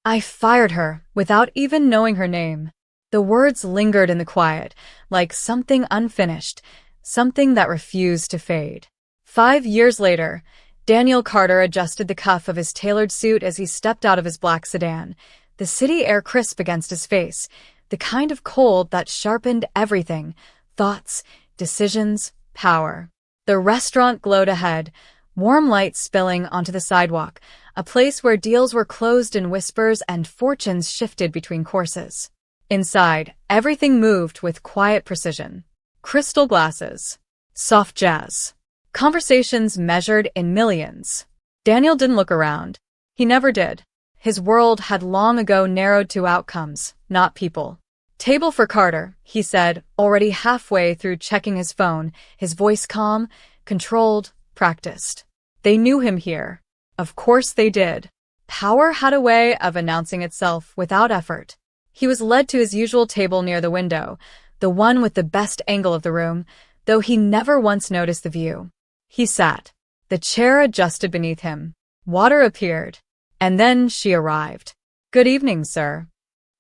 I fired her, without even knowing her name. The words lingered in the quiet, like something unfinished, something that refused to fade. 5 years later, Daniel Carter adjusted the cuff of his tailored suit as he stepped out of his black sedan, the city air crisp against his face, the kind of cold that sharpened everything: thoughts, decisions, power. The restaurant glowed ahead, warm light spilling onto the sidewalk, a place where deals were closed in whispers and fortunes shifted between courses. Inside, everything moved with quiet precision. Crystal glasses, soft jazz, conversations measured in millions. Daniel didn't look around. He never did. His world had long ago narrowed to outcomes, not people. "Table for Carter," he said, already halfway through checking his phone, his voice calm, controlled, practiced. They knew him here. Of course they did. Power had a way of announcing itself without effort. He was led to his usual table near the window, the one with the best angle of the room, though he never once noticed the view. He sat. The chair adjusted beneath him. Water appeared. And then she arrived. "Good evening, sir."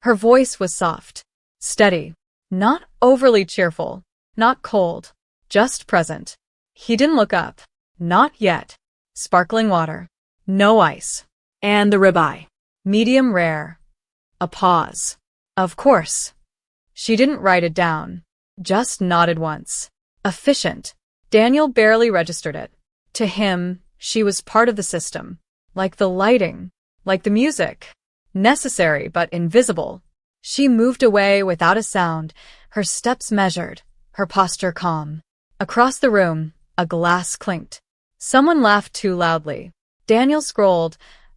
Her voice was soft, steady, not overly cheerful, not cold, just present. He didn't look up. Not yet. Sparkling water. No ice. And the ribeye. Medium rare. A pause. Of course. She didn't write it down. Just nodded once. Efficient. Daniel barely registered it. To him, she was part of the system. Like the lighting. Like the music. Necessary but invisible. She moved away without a sound, her steps measured, her posture calm. Across the room, a glass clinked. Someone laughed too loudly. Daniel scrolled,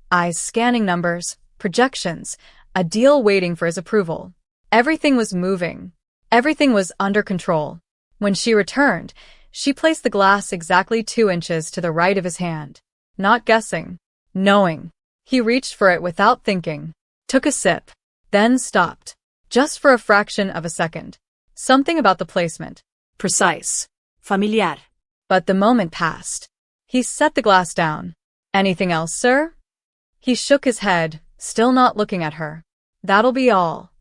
eyes scanning numbers, projections, a deal waiting for his approval. Everything was moving. Everything was under control. When she returned, she placed the glass exactly 2 inches to the right of his hand. Not guessing. Knowing. He reached for it without thinking. Took a sip. Then stopped. Just for a fraction of a second. Something about the placement. Precise. Familiar. But the moment passed. He set the glass down. "Anything else, sir?" He shook his head, still not looking at her. "That'll be all."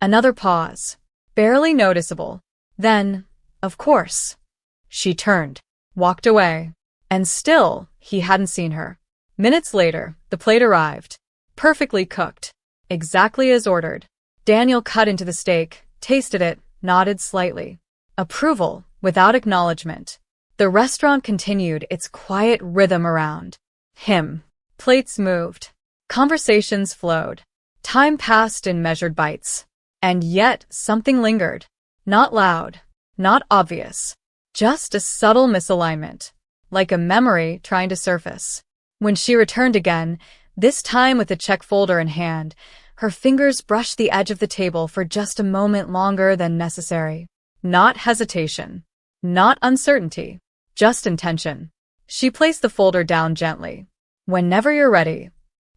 Another pause. Barely noticeable. Then, of course. She turned. Walked away. And still, he hadn't seen her. Minutes later, the plate arrived. Perfectly cooked. Exactly as ordered. Daniel cut into the steak, tasted it, nodded slightly. Approval, without acknowledgement. The restaurant continued its quiet rhythm around him. Plates moved. Conversations flowed. Time passed in measured bites. And yet something lingered. Not loud. Not obvious. Just a subtle misalignment. Like a memory trying to surface. When she returned again, this time with the check folder in hand, her fingers brushed the edge of the table for just a moment longer than necessary. Not hesitation. Not uncertainty. Just intention. She placed the folder down gently. "Whenever you're ready."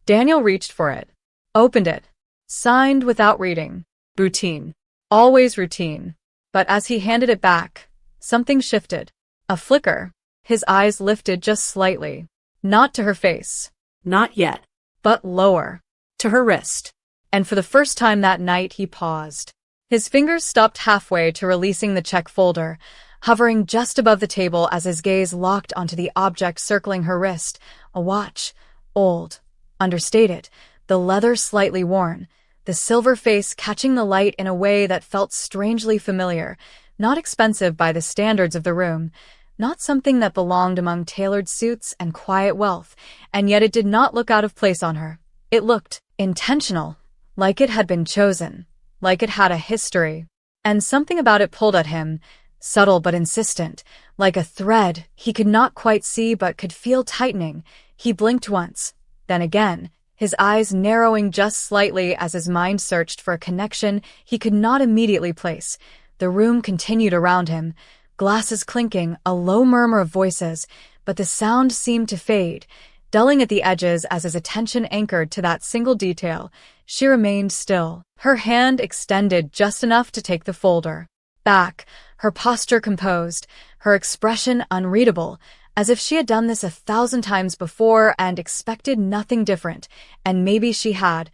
Daniel reached for it. Opened it. Signed without reading. Routine. Always routine. But as he handed it back, something shifted. A flicker. His eyes lifted just slightly. Not to her face. Not yet. But lower. To her wrist. And for the first time that night he paused. His fingers stopped halfway to releasing the check folder, hovering just above the table as his gaze locked onto the object circling her wrist, a watch. Old. Understated. The leather slightly worn. The silver face catching the light in a way that felt strangely familiar. Not expensive by the standards of the room. Not something that belonged among tailored suits and quiet wealth, and yet it did not look out of place on her. It looked intentional, like it had been chosen, like it had a history. And something about it pulled at him, subtle but insistent, like a thread he could not quite see but could feel tightening. He blinked once, then again, his eyes narrowing just slightly as his mind searched for a connection he could not immediately place. The room continued around him, glasses clinking, a low murmur of voices, but the sound seemed to fade, dulling at the edges as his attention anchored to that single detail. She remained still, her hand extended just enough to take the folder. Back, her posture composed, her expression unreadable, as if she had done this 1,000 times before and expected nothing different, and maybe she had.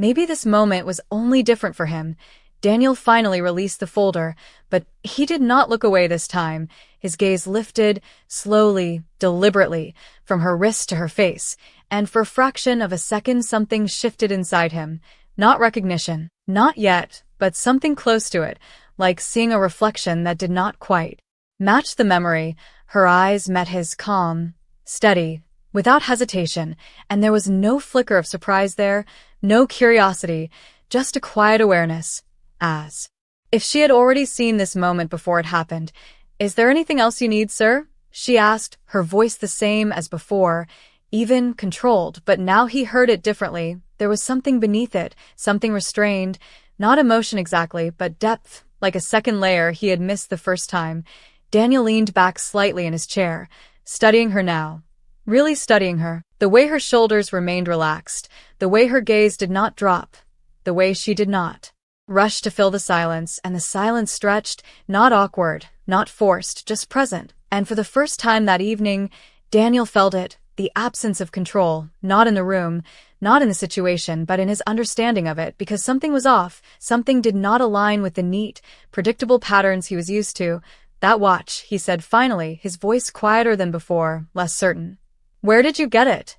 Maybe this moment was only different for him. Daniel finally released the folder, but he did not look away this time. His gaze lifted, slowly, deliberately, from her wrist to her face, and for a fraction of a second something shifted inside him. Not recognition. Not yet, but something close to it, like seeing a reflection that did not quite match the memory. Her eyes met his, calm, steady, without hesitation, and there was no flicker of surprise there, no curiosity, just a quiet awareness. As if she had already seen this moment before it happened. "Is there anything else you need, sir?" she asked, her voice the same as before, even controlled, but now he heard it differently. There was something beneath it, something restrained, not emotion exactly, but depth, like a second layer he had missed the first time. Daniel leaned back slightly in his chair, studying her now. Really studying her. The way her shoulders remained relaxed, the way her gaze did not drop, the way she did not rush to fill the silence, and the silence stretched, not awkward, not forced, just present. And for the first time that evening, Daniel felt it, the absence of control, not in the room, not in the situation, but in his understanding of it, because something was off, something did not align with the neat, predictable patterns he was used to. "That watch," he said finally, his voice quieter than before, less certain. "Where did you get it?"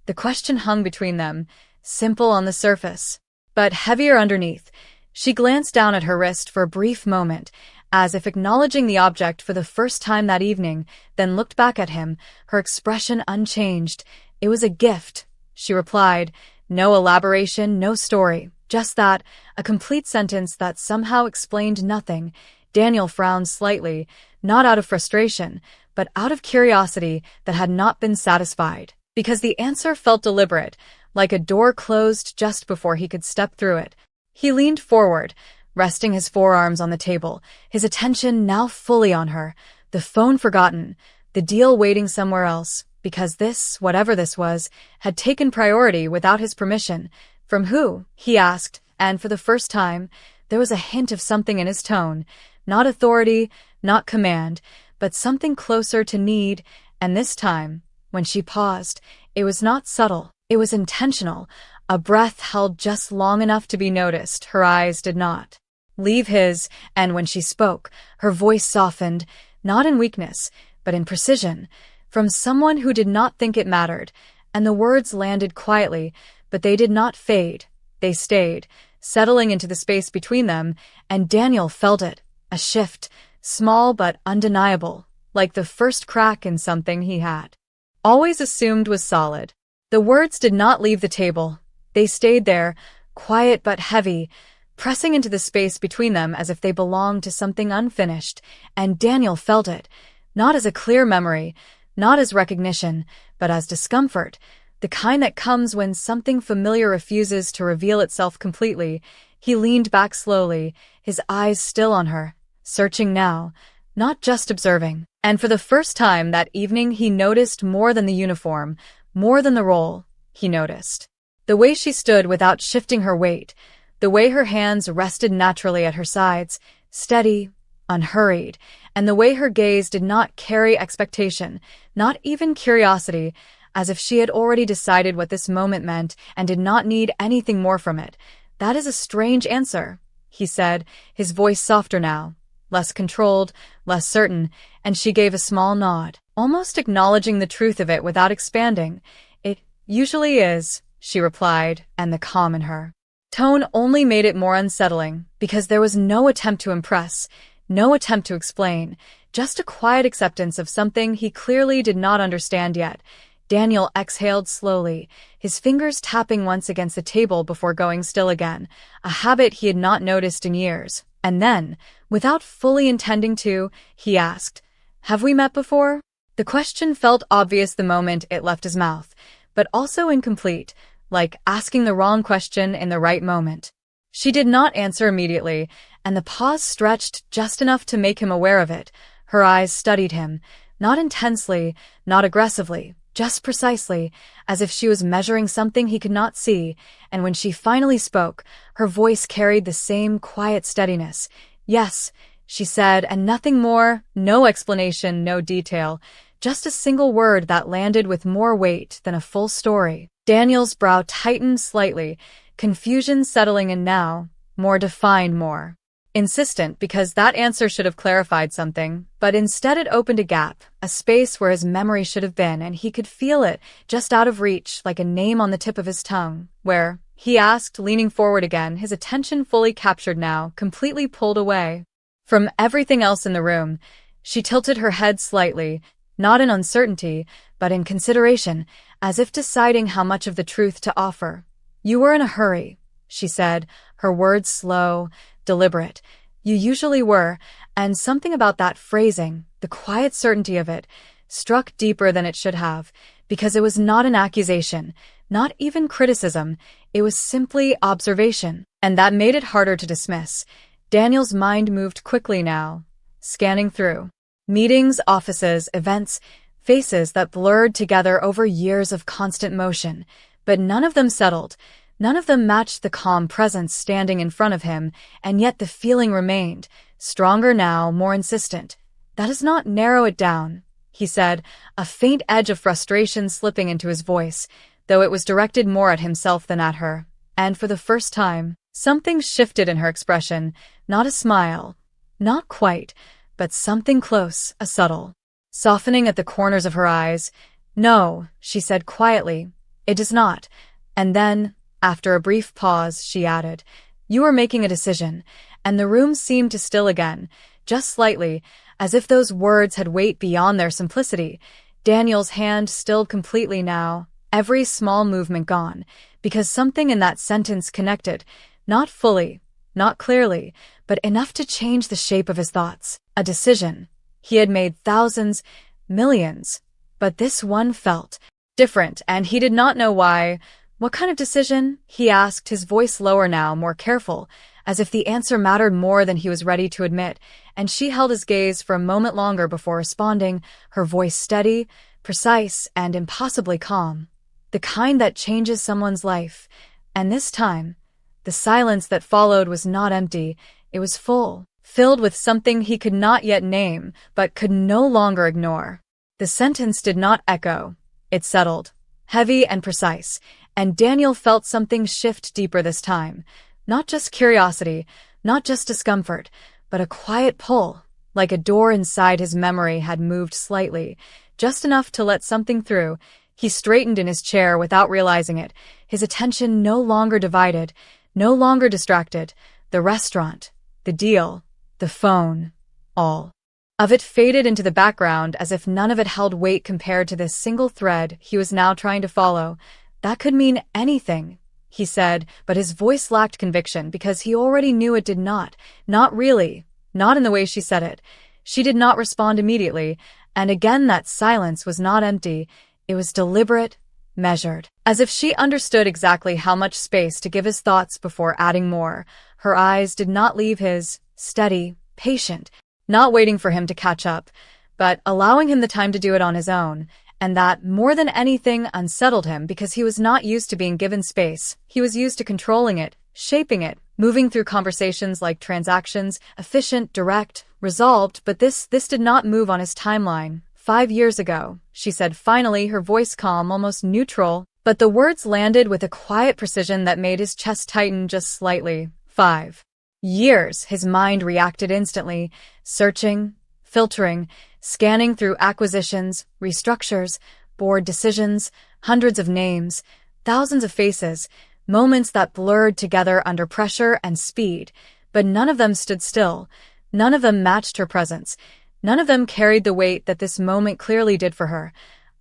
The question hung between them, simple on the surface, but heavier underneath. She glanced down at her wrist for a brief moment, as if acknowledging the object for the first time that evening, then looked back at him, her expression unchanged. "It was a gift," she replied. No elaboration, no story, just that, a complete sentence that somehow explained nothing. Daniel frowned slightly, not out of frustration, but out of curiosity that had not been satisfied, because the answer felt deliberate, like a door closed just before he could step through it. He leaned forward, resting his forearms on the table, his attention now fully on her, the phone forgotten, the deal waiting somewhere else, because this, whatever this was, had taken priority without his permission. "From who?" he asked, and for the first time, there was a hint of something in his tone, not authority, not command, but something closer to need, and this time, when she paused, it was not subtle, it was intentional. A breath held just long enough to be noticed, her eyes did not leave his, and when she spoke, her voice softened, not in weakness, but in precision, from someone who did not think it mattered, and the words landed quietly, but they did not fade, they stayed, settling into the space between them, and Daniel felt it, a shift, small but undeniable, like the first crack in something he had always assumed was solid. The words did not leave the table. They stayed there, quiet but heavy, pressing into the space between them as if they belonged to something unfinished, and Daniel felt it, not as a clear memory, not as recognition, but as discomfort, the kind that comes when something familiar refuses to reveal itself completely. He leaned back slowly, his eyes still on her, searching now, not just observing. And for the first time that evening he noticed more than the uniform, more than the role. He noticed the way she stood without shifting her weight, the way her hands rested naturally at her sides, steady, unhurried, and the way her gaze did not carry expectation, not even curiosity, as if she had already decided what this moment meant and did not need anything more from it. "That is a strange answer," he said, his voice softer now, less controlled, less certain, and she gave a small nod, almost acknowledging the truth of it without expanding. "It usually is," she replied, and the calm in her tone only made it more unsettling, because there was no attempt to impress, no attempt to explain, just a quiet acceptance of something he clearly did not understand yet. Daniel exhaled slowly, his fingers tapping once against the table before going still again, a habit he had not noticed in years. And then, without fully intending to, he asked, "Have we met before?" The question felt obvious the moment it left his mouth, but also incomplete, like asking the wrong question in the right moment. She did not answer immediately, and the pause stretched just enough to make him aware of it. Her eyes studied him, not intensely, not aggressively, just precisely, as if she was measuring something he could not see, and when she finally spoke, her voice carried the same quiet steadiness. "Yes," she said, and nothing more, no explanation, no detail, just a single word that landed with more weight than a full story. Daniel's brow tightened slightly, confusion settling in now, more defined, more insistent, because that answer should have clarified something, but instead it opened a gap, a space where his memory should have been, and he could feel it, just out of reach, like a name on the tip of his tongue. Where? He asked, leaning forward again, his attention fully captured now, completely pulled away from everything else in the room. She tilted her head slightly, not in uncertainty, but in consideration, as if deciding how much of the truth to offer. "You were in a hurry," she said, her words slow, deliberate. "You usually were," and something about that phrasing, the quiet certainty of it, struck deeper than it should have, because it was not an accusation, not even criticism, it was simply observation, and that made it harder to dismiss. Daniel's mind moved quickly now, scanning through meetings, offices, events, faces that blurred together over years of constant motion, but none of them settled. None of them matched the calm presence standing in front of him, and yet the feeling remained, stronger now, more insistent. "That does not narrow it down," he said, a faint edge of frustration slipping into his voice, though it was directed more at himself than at her. And for the first time, something shifted in her expression, not a smile, not quite, but something close, a subtle softening at the corners of her eyes. "No," she said quietly, "it does not." And then, after a brief pause, she added, "You are making a decision," and the room seemed to still again, just slightly, as if those words had weight beyond their simplicity. Daniel's hand stilled completely now, every small movement gone, because something in that sentence connected, not fully, not clearly, but enough to change the shape of his thoughts. A decision. He had made thousands, millions, but this one felt different, and he did not know why. "What kind of decision?" he asked, his voice lower now, more careful, as if the answer mattered more than he was ready to admit, and she held his gaze for a moment longer before responding, her voice steady, precise, and impossibly calm. "The kind that changes someone's life." And this time, the silence that followed was not empty, it was full, filled with something he could not yet name, but could no longer ignore. The sentence did not echo, it settled, heavy and precise, and Daniel felt something shift deeper this time. Not just curiosity, not just discomfort, but a quiet pull, like a door inside his memory had moved slightly, just enough to let something through. He straightened in his chair without realizing it, his attention no longer divided, no longer distracted. The restaurant, the deal, the phone, all of it faded into the background as if none of it held weight compared to this single thread he was now trying to follow. "That could mean anything," he said, but his voice lacked conviction because he already knew it did not. Not really, not in the way she said it. She did not respond immediately, and again that silence was not empty, it was deliberate, measured, as if she understood exactly how much space to give his thoughts before adding more. Her eyes did not leave his, steady, patient, not waiting for him to catch up, but allowing him the time to do it on his own, and that, more than anything, unsettled him because he was not used to being given space. He was used to controlling it, shaping it, moving through conversations like transactions, efficient, direct, resolved, but this did not move on his timeline. "5 years ago," she said finally, her voice calm, almost neutral, but the words landed with a quiet precision that made his chest tighten just slightly. 5 years, his mind reacted instantly, searching, filtering, scanning through acquisitions, restructures, board decisions, hundreds of names, thousands of faces, moments that blurred together under pressure and speed, but none of them stood still, none of them matched her presence, none of them carried the weight that this moment clearly did for her.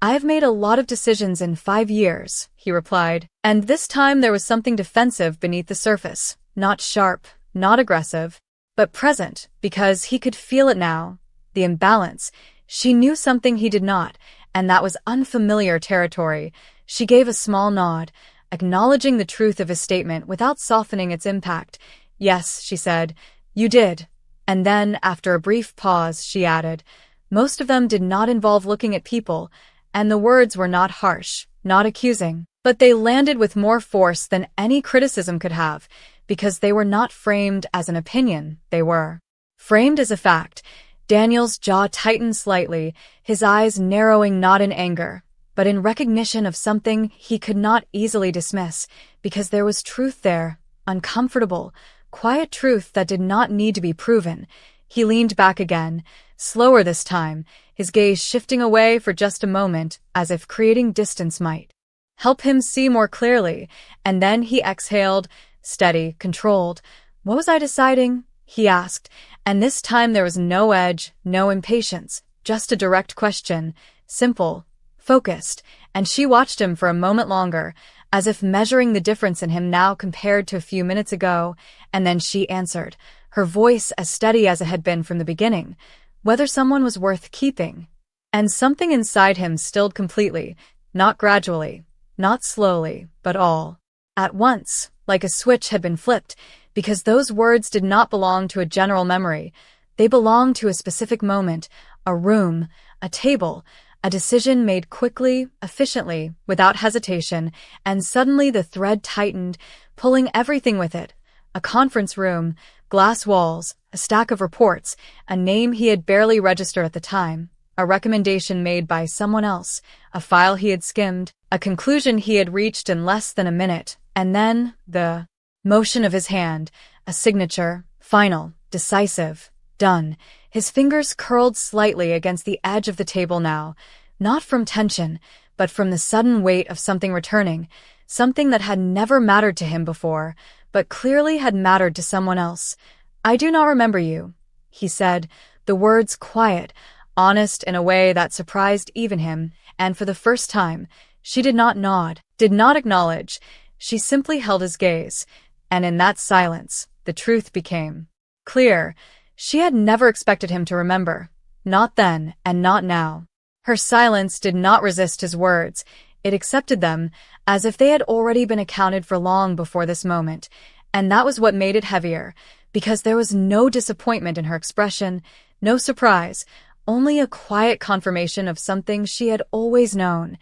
"I've made a lot of decisions in 5 years, he replied, and this time there was something defensive beneath the surface, not sharp, not aggressive, but present, because he could feel it now, the imbalance. She knew something he did not, and that was unfamiliar territory. She gave a small nod, acknowledging the truth of his statement without softening its impact. "Yes," she said, "you did." And then, after a brief pause, she added, "Most of them did not involve looking at people, and the words were not harsh, not accusing, but they landed with more force than any criticism could have, because they were not framed as an opinion, they were framed as a fact." Daniel's jaw tightened slightly, his eyes narrowing not in anger, but in recognition of something he could not easily dismiss, because there was truth there, uncomfortable, quiet truth that did not need to be proven. He leaned back again, slower this time, his gaze shifting away for just a moment, as if creating distance might help him see more clearly, and then he exhaled, steady, controlled. "What was I deciding?" he asked, and this time there was no edge, no impatience, just a direct question, simple, focused, and she watched him for a moment longer, as if measuring the difference in him now compared to a few minutes ago, and then she answered, her voice as steady as it had been from the beginning, whether someone was worth keeping. And something inside him stilled completely, not gradually, not slowly, but all at once, like a switch had been flipped, because those words did not belong to a general memory. They belonged to a specific moment, a room, a table, a decision made quickly, efficiently, without hesitation, and suddenly the thread tightened, pulling everything with it. A conference room, glass walls, a stack of reports, a name he had barely registered at the time, a recommendation made by someone else, a file he had skimmed, a conclusion he had reached in less than a minute, and then the motion of his hand, a signature, final, decisive, done. His fingers curled slightly against the edge of the table now, not from tension, but from the sudden weight of something returning, something that had never mattered to him before, but clearly had mattered to someone else. "I do not remember you," he said, the words quiet, honest in a way that surprised even him, and for the first time, she did not nod, did not acknowledge. She simply held his gaze, and in that silence, the truth became clear. She had never expected him to remember, not then and not now. Her silence did not resist his words. It accepted them, as if they had already been accounted for long before this moment, and that was what made it heavier, because there was no disappointment in her expression, no surprise, only a quiet confirmation of something she had always known.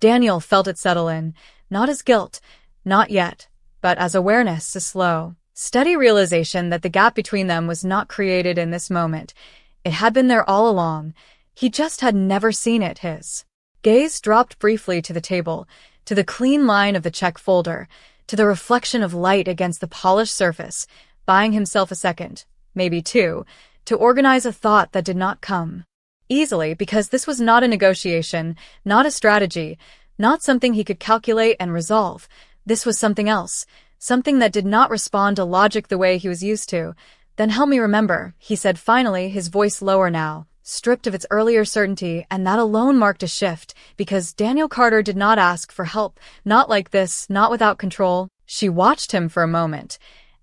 Daniel felt it settle in, not as guilt, not yet, but as awareness, a slow, steady realization that the gap between them was not created in this moment. It had been there all along. He just had never seen it. His gaze dropped briefly to the table, to the clean line of the check folder, to the reflection of light against the polished surface, buying himself a second, maybe two, to organize a thought that did not come easily, because this was not a negotiation, not a strategy, not something he could calculate and resolve. This was something else, something that did not respond to logic the way he was used to. "Then help me remember," he said finally, his voice lower now, stripped of its earlier certainty, and that alone marked a shift, because Daniel Carter did not ask for help, not like this, not without control. She watched him for a moment,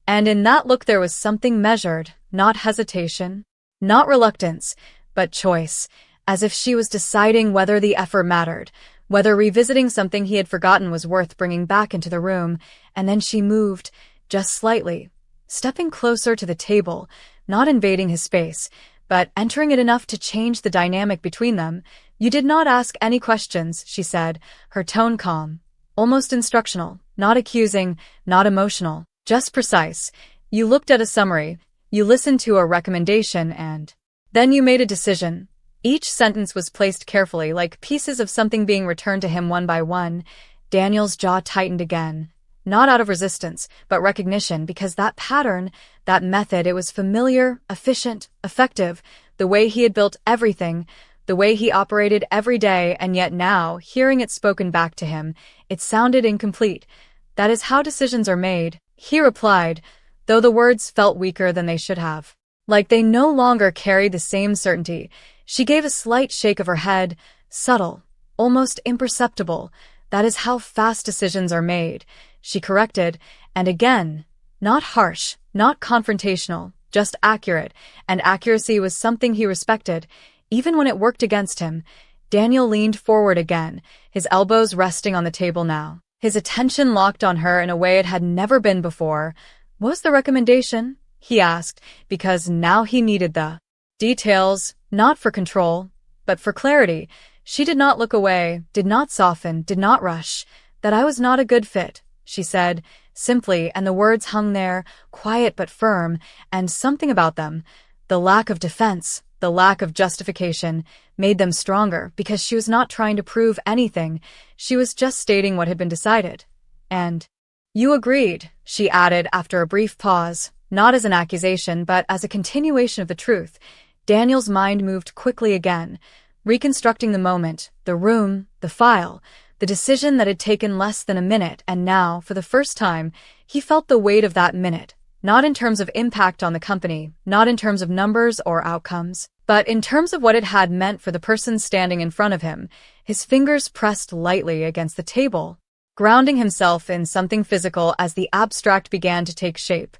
and in that look there was something measured, not hesitation, not reluctance, but choice, as if she was deciding whether the effort mattered, whether revisiting something he had forgotten was worth bringing back into the room. And then she moved, just slightly, stepping closer to the table, not invading his space, but entering it enough to change the dynamic between them. "You did not ask any questions," she said, her tone calm, almost instructional, not accusing, not emotional, just precise. "You looked at a summary, you listened to a recommendation, and then you made a decision." Each sentence was placed carefully, like pieces of something being returned to him one by one. Daniel's jaw tightened again, not out of resistance, but recognition, because that pattern, that method, it was familiar, efficient, effective, the way he had built everything, the way he operated every day, and yet now, hearing it spoken back to him, it sounded incomplete. "That is how decisions are made," he replied, though the words felt weaker than they should have, like they no longer carried the same certainty. She gave a slight shake of her head, subtle, almost imperceptible. "That is how fast decisions are made," she corrected, and again, not harsh, not confrontational, just accurate, and accuracy was something he respected, even when it worked against him. Daniel leaned forward again, his elbows resting on the table now, his attention locked on her in a way it had never been before. "What was the recommendation?" he asked, because now he needed the details, not for control, but for clarity. She did not look away, did not soften, did not rush. "That I was not a good fit," she said, simply, and the words hung there, quiet but firm, and something about them, the lack of defense, the lack of justification, made them stronger because she was not trying to prove anything, she was just stating what had been decided. And you agreed, she added after a brief pause, not as an accusation but as a continuation of the truth. Daniel's mind moved quickly again, reconstructing the moment, the room, the file, the decision that had taken less than a minute, and now, for the first time, he felt the weight of that minute, not in terms of impact on the company, not in terms of numbers or outcomes, but in terms of what it had meant for the person standing in front of him. His fingers pressed lightly against the table, grounding himself in something physical as the abstract began to take shape.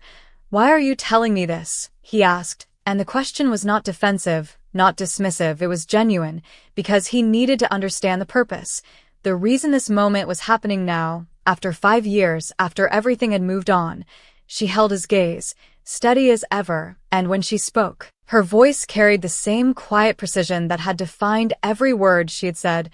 "Why are you telling me this?" he asked, and the question was not defensive, not dismissive, it was genuine, because he needed to understand the purpose. The reason this moment was happening now, after 5 years, after everything had moved on. She held his gaze, steady as ever, and when she spoke, her voice carried the same quiet precision that had defined every word she had said.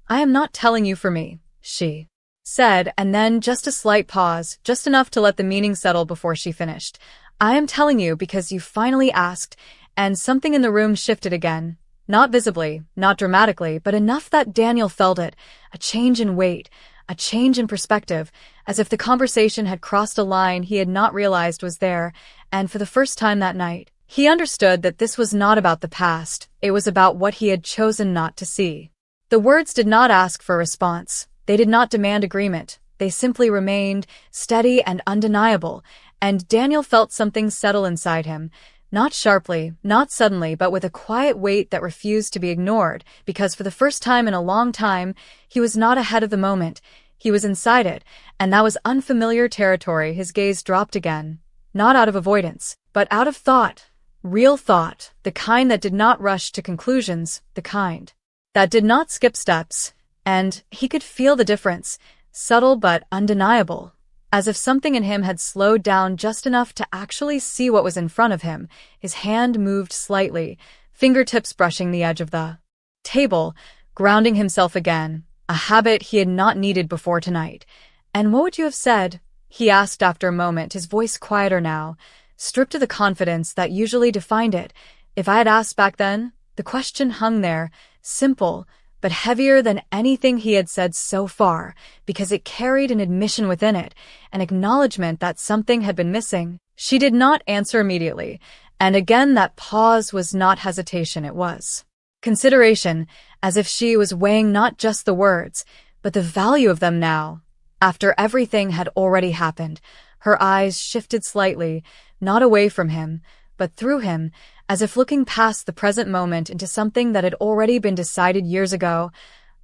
"I am not telling you for me," she said, and then just a slight pause, just enough to let the meaning settle before she finished. "I am telling you because you finally asked," and something in the room shifted again. Not visibly, not dramatically, but enough that Daniel felt it, a change in weight, a change in perspective, as if the conversation had crossed a line he had not realized was there, and for the first time that night, he understood that this was not about the past, it was about what he had chosen not to see. The words did not ask for a response, they did not demand agreement, they simply remained, steady and undeniable, and Daniel felt something settle inside him. Not sharply, not suddenly, but with a quiet weight that refused to be ignored, because for the first time in a long time, he was not ahead of the moment, he was inside it, and that was unfamiliar territory. His gaze dropped again, not out of avoidance, but out of thought, real thought, the kind that did not rush to conclusions, the kind that did not skip steps, and he could feel the difference, subtle but undeniable. As if something in him had slowed down just enough to actually see what was in front of him, his hand moved slightly, fingertips brushing the edge of the table, grounding himself again, a habit he had not needed before tonight. "And what would you have said?" he asked after a moment, his voice quieter now, stripped of the confidence that usually defined it. "If I had asked back then?" The question hung there, simple, but heavier than anything he had said so far, because it carried an admission within it, an acknowledgement that something had been missing. She did not answer immediately, and again that pause was not hesitation, it was consideration, as if she was weighing not just the words, but the value of them now. After everything had already happened, her eyes shifted slightly, not away from him, but through him, as if looking past the present moment into something that had already been decided years ago.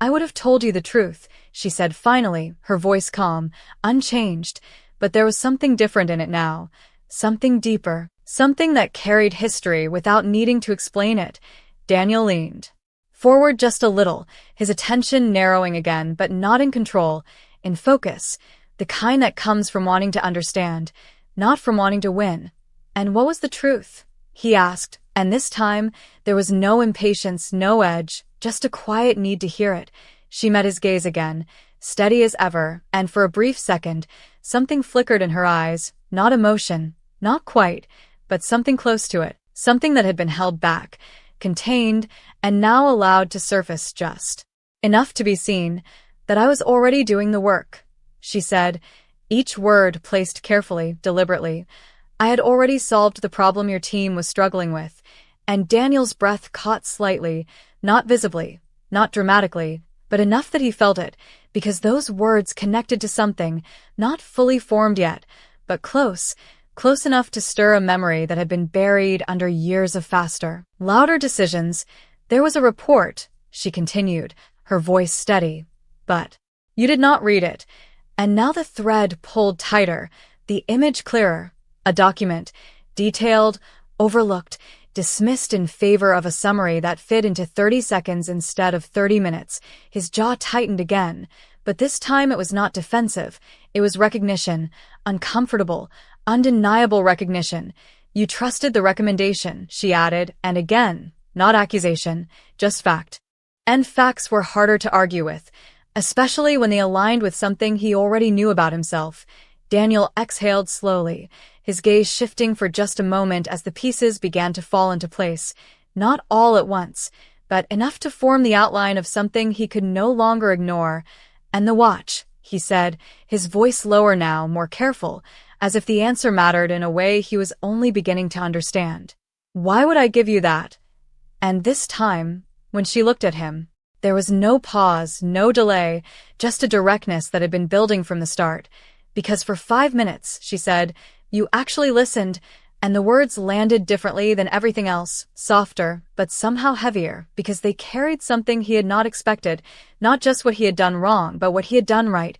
"I would have told you the truth," she said finally, her voice calm, unchanged, but there was something different in it now, something deeper, something that carried history without needing to explain it. Daniel leaned forward just a little, his attention narrowing again, but not in control, in focus, the kind that comes from wanting to understand, not from wanting to win. "And what was the truth?" he asked, and this time there was no impatience, no edge, just a quiet need to hear it. She met his gaze again, steady as ever, and for a brief second, something flickered in her eyes, not emotion, not quite, but something close to it, something that had been held back, contained, and now allowed to surface just enough to be seen. "That I was already doing the work," she said, each word placed carefully, deliberately. "I had already solved the problem your team was struggling with," and Daniel's breath caught slightly, not visibly, not dramatically, but enough that he felt it, because those words connected to something, not fully formed yet, but close, close enough to stir a memory that had been buried under years of faster, louder decisions. "There was a report," she continued, her voice steady, "but you did not read it." And now the thread pulled tighter, the image clearer. A document, detailed, overlooked, dismissed in favor of a summary that fit into 30 seconds instead of 30 minutes. His jaw tightened again, but this time it was not defensive. It was recognition, uncomfortable, undeniable recognition. "You trusted the recommendation," she added, and again, not accusation, just fact. And facts were harder to argue with, especially when they aligned with something he already knew about himself. Daniel exhaled slowly, his gaze shifting for just a moment as the pieces began to fall into place. Not all at once, but enough to form the outline of something he could no longer ignore. "And the watch," he said, his voice lower now, more careful, as if the answer mattered in a way he was only beginning to understand. "Why would I give you that?" And this time, when she looked at him, there was no pause, no delay, just a directness that had been building from the start. "Because for 5 minutes," she said, "you actually listened," and the words landed differently than everything else, softer, but somehow heavier, because they carried something he had not expected, not just what he had done wrong, but what he had done right,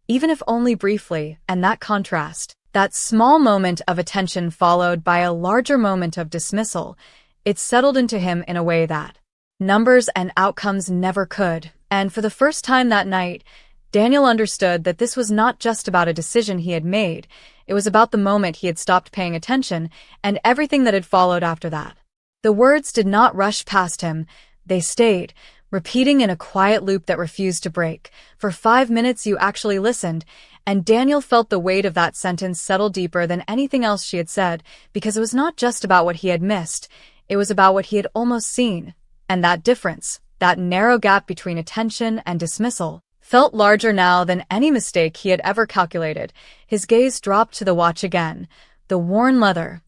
even if only briefly, and that contrast, that small moment of attention followed by a larger moment of dismissal, it settled into him in a way that numbers and outcomes never could, and for the first time that night, Daniel understood that this was not just about a decision he had made, it was about the moment he had stopped paying attention and everything that had followed after that. The words did not rush past him, they stayed, repeating in a quiet loop that refused to break. "For 5 minutes you actually listened," and Daniel felt the weight of that sentence settle deeper than anything else she had said, because it was not just about what he had missed, it was about what he had almost seen. And that difference, that narrow gap between attention and dismissal, felt larger now than any mistake he had ever calculated. His gaze dropped to the watch again, the worn leather,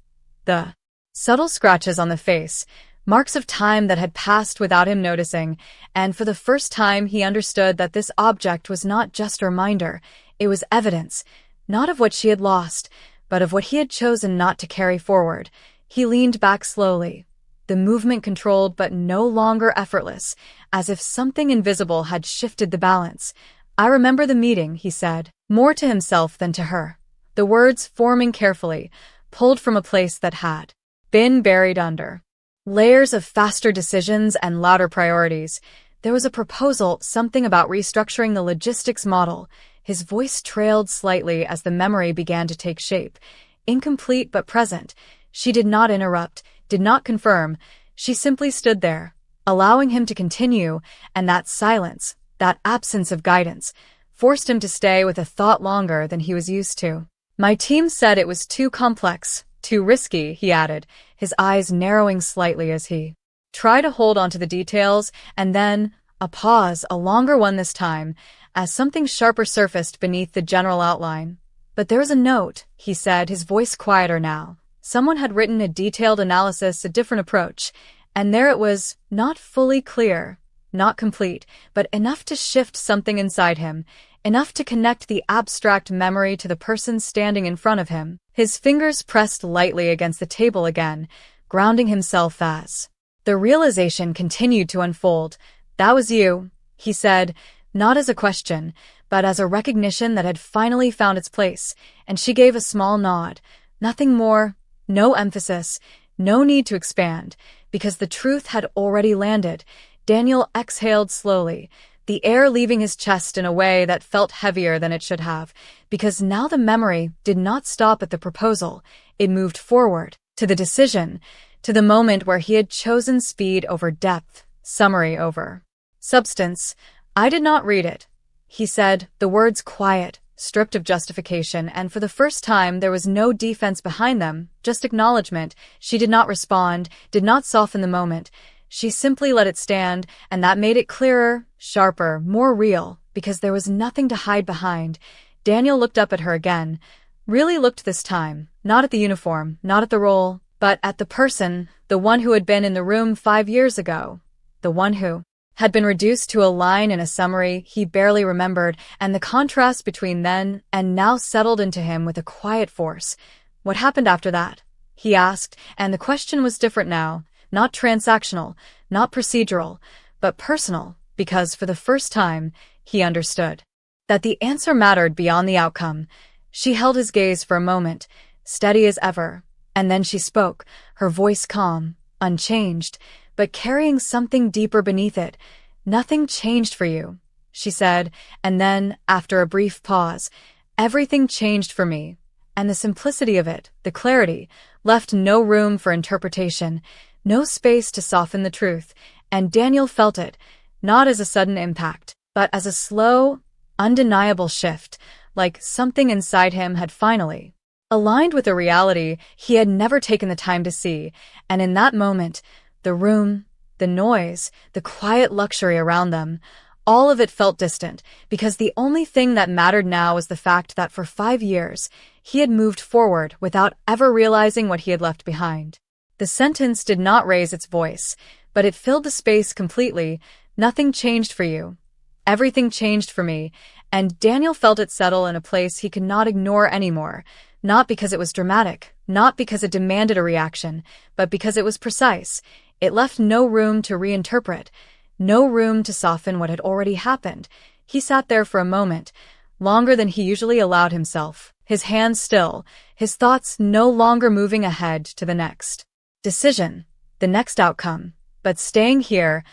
the subtle scratches on the face, marks of time that had passed without him noticing, and for the first time he understood that this object was not just a reminder, it was evidence, not of what she had lost, but of what he had chosen not to carry forward. He leaned back slowly, the movement controlled but no longer effortless, as if something invisible had shifted the balance. "I remember the meeting," he said, more to himself than to her, the words forming carefully, pulled from a place that had been buried under layers of faster decisions and louder priorities. There was a proposal, something about restructuring the logistics model. His voice trailed slightly as the memory began to take shape, incomplete but present. She did not interrupt, did not confirm, she simply stood there, allowing him to continue, and that silence, that absence of guidance, forced him to stay with a thought longer than he was used to. "My team said it was too complex, too risky," he added, his eyes narrowing slightly as he tried to hold on to the details, and then, a pause, a longer one this time, as something sharper surfaced beneath the general outline. "But there's a note," he said, his voice quieter now. Someone had written a detailed analysis, a different approach, and there it was, not fully clear, not complete, but enough to shift something inside him, enough to connect the abstract memory to the person standing in front of him. His fingers pressed lightly against the table again, grounding himself as the realization continued to unfold. "That was you," he said, not as a question, but as a recognition that had finally found its place, and she gave a small nod. Nothing more. No emphasis, no need to expand, because the truth had already landed. Daniel exhaled slowly, the air leaving his chest in a way that felt heavier than it should have, because now the memory did not stop at the proposal, it moved forward, to the decision, to the moment where he had chosen speed over depth, summary over substance. "I did not read it," he said, the words quiet, stripped of justification, and for the first time there was no defense behind them, just acknowledgement. She did not respond, did not soften the moment. She simply let it stand, and that made it clearer, sharper, more real, because there was nothing to hide behind. Daniel looked up at her again, really looked this time, not at the uniform, not at the role, but at the person, the one who had been in the room 5 years ago, the one who had been reduced to a line in a summary he barely remembered, and the contrast between then and now settled into him with a quiet force. "What happened after that?" he asked, and the question was different now, not transactional, not procedural, but personal, because for the first time, he understood that the answer mattered beyond the outcome. She held his gaze for a moment, steady as ever, and then she spoke, her voice calm, unchanged, but carrying something deeper beneath it. "Nothing changed for you," she said, and then, after a brief pause, "Everything changed for me." And the simplicity of it, the clarity, left no room for interpretation, no space to soften the truth, and Daniel felt it, not as a sudden impact, but as a slow, undeniable shift, like something inside him had finally aligned with a reality he had never taken the time to see, and in that moment, The room, the noise, the quiet luxury around them, all of it felt distant, because the only thing that mattered now was the fact that for 5 years, he had moved forward without ever realizing what he had left behind. The sentence did not raise its voice, but it filled the space completely. Nothing changed for you. Everything changed for me, and Daniel felt it settle in a place he could not ignore anymore, not because it was dramatic, not because it demanded a reaction, but because it was precise. It left no room to reinterpret, no room to soften what had already happened. He sat there for a moment, longer than he usually allowed himself, his hands still, his thoughts no longer moving ahead to the next decision, the next outcome, but staying here,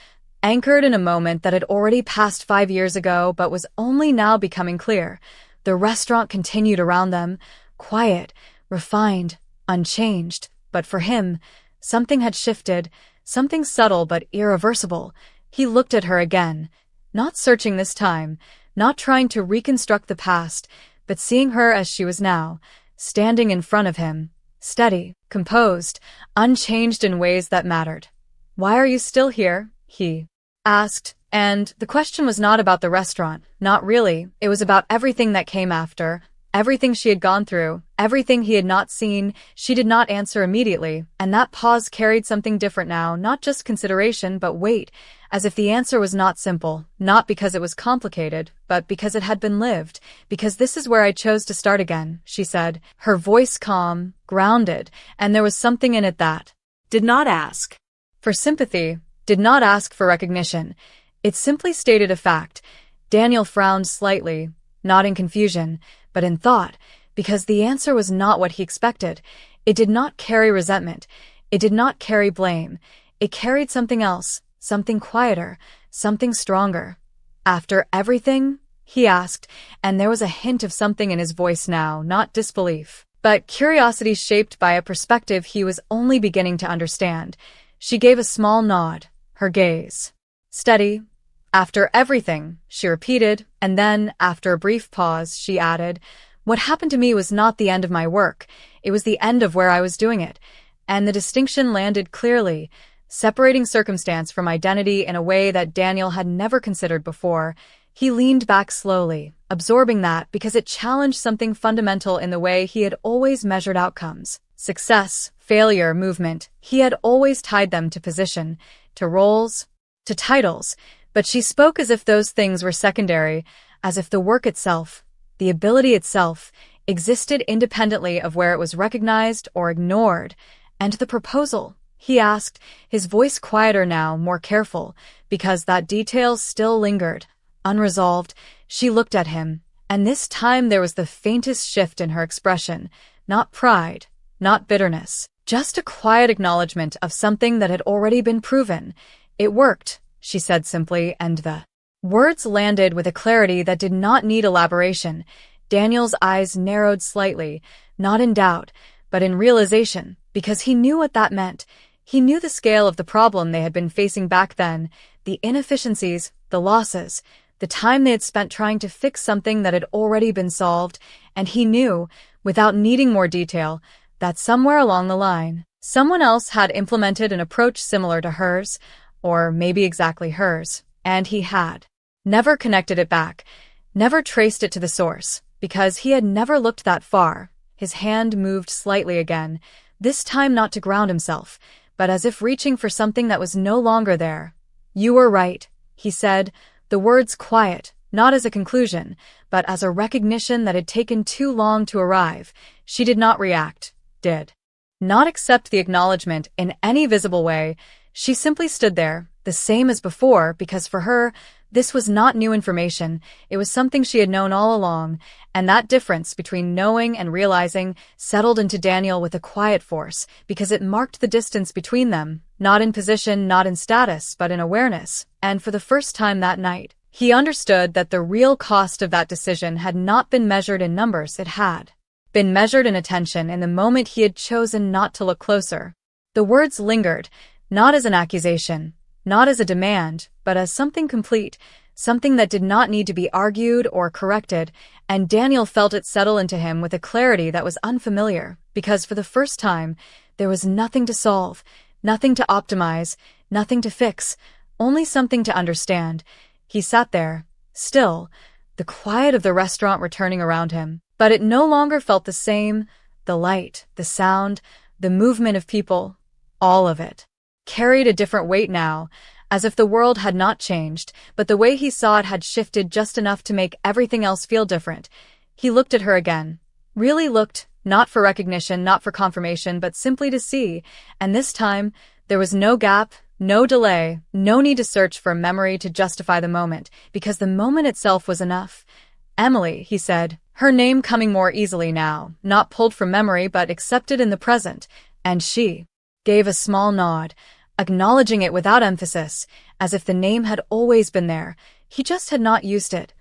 anchored in a moment that had already passed 5 years ago but was only now becoming clear. The restaurant continued around them, quiet, refined, unchanged, but for him, something had shifted, something subtle but irreversible. He looked at her again, not searching this time, not trying to reconstruct the past, but seeing her as she was now, standing in front of him, steady, composed, unchanged in ways that mattered. "Why are you still here?" he asked, and the question was not about the restaurant, not really. It was about everything that came after, everything she had gone through, everything he had not seen. She did not answer immediately, and that pause carried something different now, not just consideration but weight, as if the answer was not simple, not because it was complicated, but because it had been lived. "Because this is where I chose to start again," she said, her voice calm, grounded, and there was something in it that did not ask for sympathy, did not ask for recognition. It simply stated a fact. Daniel frowned slightly, not in confusion, but in thought, because the answer was not what he expected. It did not carry resentment. It did not carry blame. It carried something else, something quieter, something stronger. "After everything?" he asked, and there was a hint of something in his voice now, not disbelief, but curiosity shaped by a perspective he was only beginning to understand. She gave a small nod, her gaze steady. "After everything," she repeated, and then, after a brief pause, she added, "What happened to me was not the end of my work, it was the end of where I was doing it." And the distinction landed clearly, separating circumstance from identity in a way that Daniel had never considered before. He leaned back slowly, absorbing that because it challenged something fundamental in the way he had always measured outcomes. Success, failure, movement, he had always tied them to position, to roles, to titles. But she spoke as if those things were secondary, as if the work itself, the ability itself, existed independently of where it was recognized or ignored. "And the proposal?" he asked, his voice quieter now, more careful, because that detail still lingered, unresolved. She looked at him, and this time there was the faintest shift in her expression, not pride, not bitterness, just a quiet acknowledgement of something that had already been proven. "It worked," she said simply, and the words landed with a clarity that did not need elaboration. Daniel's eyes narrowed slightly, not in doubt, but in realization, because he knew what that meant. He knew the scale of the problem they had been facing back then, the inefficiencies, the losses, the time they had spent trying to fix something that had already been solved, and he knew, without needing more detail, that somewhere along the line, someone else had implemented an approach similar to hers, or maybe exactly hers, and he had never connected it back, never traced it to the source, because he had never looked that far. His hand moved slightly again, this time not to ground himself, but as if reaching for something that was no longer there. "You were right," he said, the words quiet, not as a conclusion, but as a recognition that had taken too long to arrive. She did not react, did not accept the acknowledgement in any visible way. She simply stood there, the same as before, because for her, this was not new information, it was something she had known all along, and that difference between knowing and realizing settled into Daniel with a quiet force, because it marked the distance between them, not in position, not in status, but in awareness, and for the first time that night, he understood that the real cost of that decision had not been measured in numbers, it had been measured in attention in the moment he had chosen not to look closer. The words lingered, not as an accusation, not as a demand, but as something complete, something that did not need to be argued or corrected, and Daniel felt it settle into him with a clarity that was unfamiliar, because for the first time, there was nothing to solve, nothing to optimize, nothing to fix, only something to understand. He sat there, still, the quiet of the restaurant returning around him. But it no longer felt the same. The light, the sound, the movement of people, all of it carried a different weight now, as if the world had not changed, but the way he saw it had shifted just enough to make everything else feel different. He looked at her again. Really looked, not for recognition, not for confirmation, but simply to see. And this time, there was no gap, no delay, no need to search for a memory to justify the moment, because the moment itself was enough. Emily, he said, her name coming more easily now, not pulled from memory but accepted in the present, and she gave a small nod, acknowledging it without emphasis, as if the name had always been there. He just had not used it.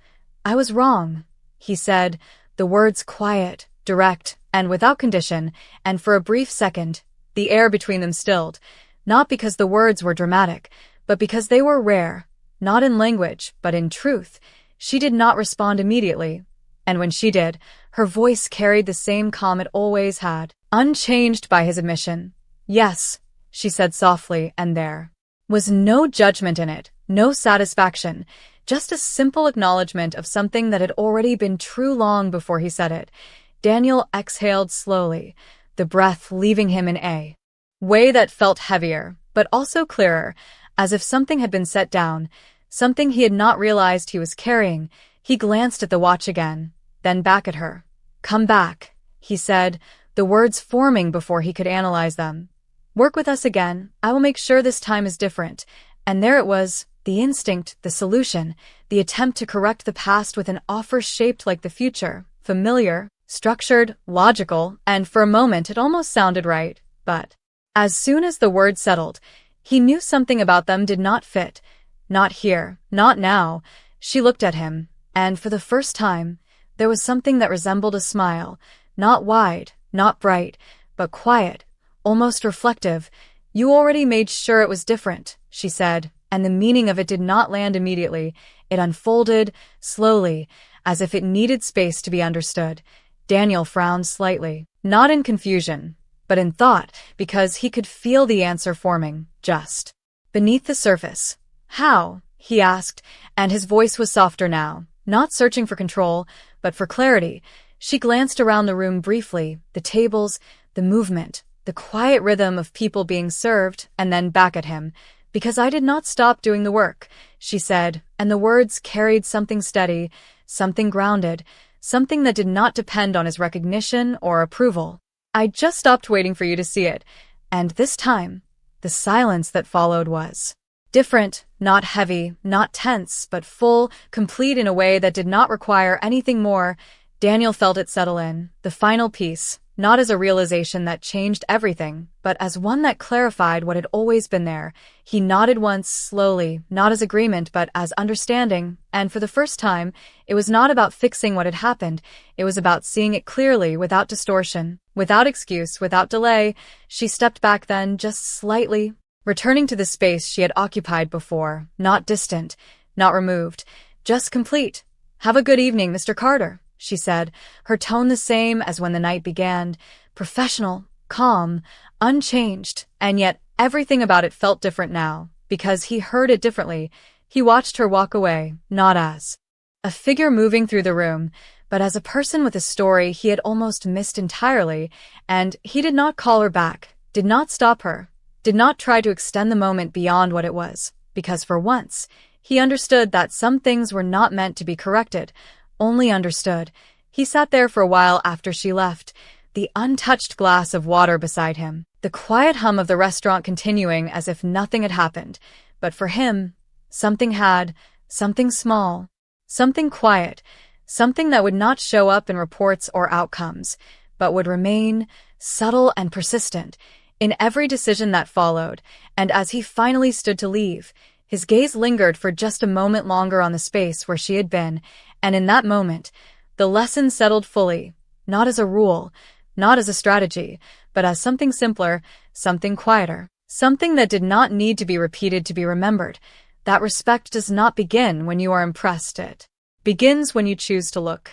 I was wrong, he said, the words quiet, direct, and without condition, and for a brief second, the air between them stilled, not because the words were dramatic, but because they were rare, not in language, but in truth. She did not respond immediately, and when she did, her voice carried the same calm it always had, unchanged by his admission. Yes, she said softly, and there was no judgment in it, no satisfaction, just a simple acknowledgement of something that had already been true long before he said it. Daniel exhaled slowly, the breath leaving him in a way that felt heavier, but also clearer, as if something had been set down, something he had not realized he was carrying. He glanced at the watch again, then back at her. Come back, he said, the words forming before he could analyze them. Work with us again. I will make sure this time is different. And there it was, the instinct, the solution, the attempt to correct the past with an offer shaped like the future, familiar, structured, logical, and for a moment it almost sounded right, but as soon as the words settled, he knew something about them did not fit. Not here, not now. She looked at him, and for the first time, there was something that resembled a smile, not wide, not bright, but quiet, almost reflective. You already made sure it was different, she said, and the meaning of it did not land immediately. It unfolded, slowly, as if it needed space to be understood. Daniel frowned slightly, not in confusion, but in thought, because he could feel the answer forming, just beneath the surface. How? He asked, and his voice was softer now, not searching for control, but for clarity. She glanced around the room briefly, the tables, the movement, the quiet rhythm of people being served, and then back at him. Because I did not stop doing the work, she said, and the words carried something steady, something grounded, something that did not depend on his recognition or approval. I just stopped waiting for you to see it, and this time, the silence that followed was different, not heavy, not tense, but full, complete in a way that did not require anything more. Daniel felt it settle in, the final piece, not as a realization that changed everything, but as one that clarified what had always been there. He nodded once, slowly, not as agreement but as understanding, and for the first time, it was not about fixing what had happened, it was about seeing it clearly, without distortion, without excuse, without delay. She stepped back then, just slightly, returning to the space she had occupied before, not distant, not removed, just complete. Have a good evening, Mr. Carter, she said, her tone the same as when the night began, professional, calm, unchanged, and yet everything about it felt different now, because he heard it differently. He watched her walk away, not as a figure moving through the room, but as a person with a story he had almost missed entirely, and he did not call her back, did not stop her, did not try to extend the moment beyond what it was, because for once, he understood that some things were not meant to be corrected, only understood. He sat there for a while after she left, the untouched glass of water beside him, the quiet hum of the restaurant continuing as if nothing had happened. But for him, something had, something small, something quiet, something that would not show up in reports or outcomes, but would remain subtle and persistent in every decision that followed. And as he finally stood to leave, his gaze lingered for just a moment longer on the space where she had been, and in that moment, the lesson settled fully, not as a rule, not as a strategy, but as something simpler, something quieter, something that did not need to be repeated to be remembered. That respect does not begin when you are impressed, it begins when you choose to look.